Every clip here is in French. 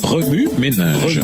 Remue-ménage.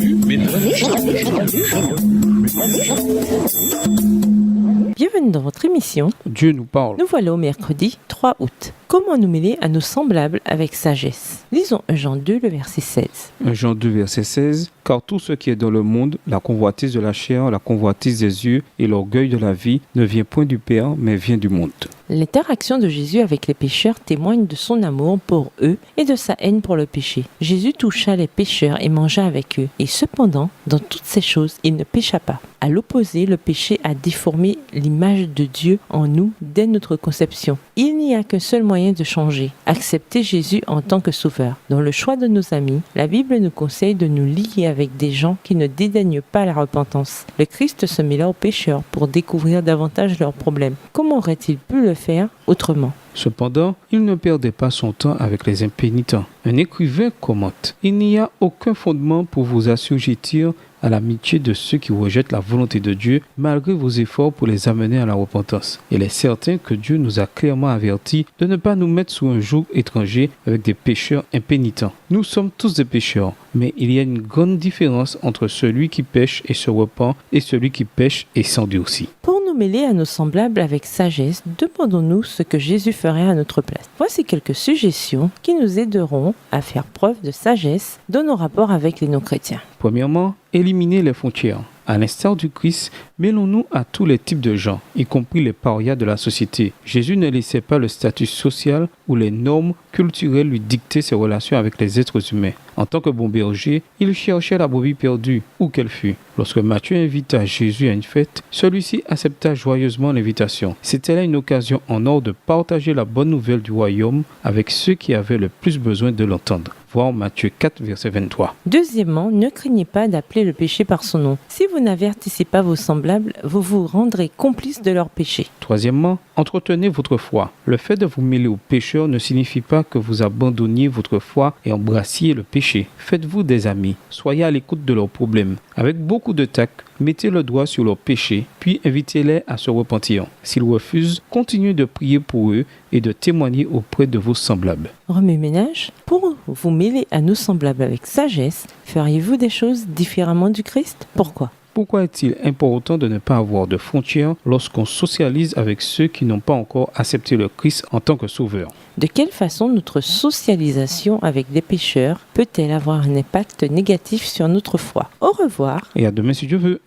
Bienvenue dans votre émission Dieu nous parle. Nous voilà au mercredi 3 août. Comment nous mêler à nos semblables avec sagesse? Lisons 1 Jean 2, le verset 16. 1 Jean 2, verset 16. Car tout ce qui est dans le monde, la convoitise de la chair, la convoitise des yeux et l'orgueil de la vie, ne vient point du Père, mais vient du monde. L'interaction de Jésus avec les pécheurs témoigne de son amour pour eux et de sa haine pour le péché. Jésus toucha les pécheurs et mangea avec eux. Et cependant, dans toutes ces choses, il ne pécha pas. À l'opposé, le péché a déformé l'image de Dieu en nous dès notre conception. Il n'y a qu'un seul moyen de changer, accepter Jésus en tant que sauveur. Dans le choix de nos amis, la Bible nous conseille de nous lier avec des gens qui ne dédaignent pas la repentance. Le Christ se mêla aux pécheurs pour découvrir davantage leurs problèmes. Comment aurait-il pu le faire autrement? Cependant, il ne perdait pas son temps avec les impénitents. Un écrivain commente: il n'y a aucun fondement pour vous assujettir à l'amitié de ceux qui rejettent la volonté de Dieu malgré vos efforts pour les amener à la repentance. Il est certain que Dieu nous a clairement avertis de ne pas nous mettre sous un joug étranger avec des pécheurs impénitents. Nous sommes tous des pécheurs, mais il y a une grande différence entre celui qui pêche et se repent et celui qui pêche et s'endurcit. Pour nous mêler à nos semblables avec sagesse, demandons-nous ce que Jésus ferait à notre place. Voici quelques suggestions qui nous aideront à faire preuve de sagesse dans nos rapports avec les non-chrétiens. Premièrement, éliminer les frontières. À l'instar du Christ, mêlons-nous à tous les types de gens, y compris les parias de la société. Jésus ne laissait pas le statut social ou les normes culturelles lui dicter ses relations avec les êtres humains. En tant que bon berger, il cherchait la brebis perdue, où qu'elle fût. Lorsque Matthieu invita Jésus à une fête, celui-ci accepta joyeusement l'invitation. C'était là une occasion en or de partager la bonne nouvelle du royaume avec ceux qui avaient le plus besoin de l'entendre. Voir Matthieu 4, verset 23. Deuxièmement, ne craignez pas d'appeler le péché par son nom. Si vous n'avertissez pas vos semblables, vous vous rendrez complice de leur péché. Troisièmement, entretenez votre foi. Le fait de vous mêler aux pécheurs ne signifie pas que vous abandonniez votre foi et embrassiez le péché. Faites-vous des amis. Soyez à l'écoute de leurs problèmes. Avec beaucoup de tact, mettez le doigt sur leurs péchés, puis invitez-les à se repentir. S'ils refusent, continuez de prier pour eux et de témoigner auprès de vos semblables. Remue-ménage, pour vous mêler à nos semblables avec sagesse, feriez-vous des choses différemment du Christ? Pourquoi? Pourquoi est-il important de ne pas avoir de frontières lorsqu'on socialise avec ceux qui n'ont pas encore accepté le Christ en tant que sauveur? De quelle façon notre socialisation avec des pécheurs peut-elle avoir un impact négatif sur notre foi? Au revoir. Et à demain si Dieu veut.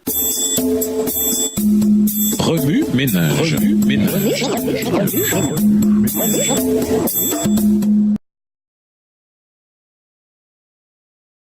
Remue-ménage.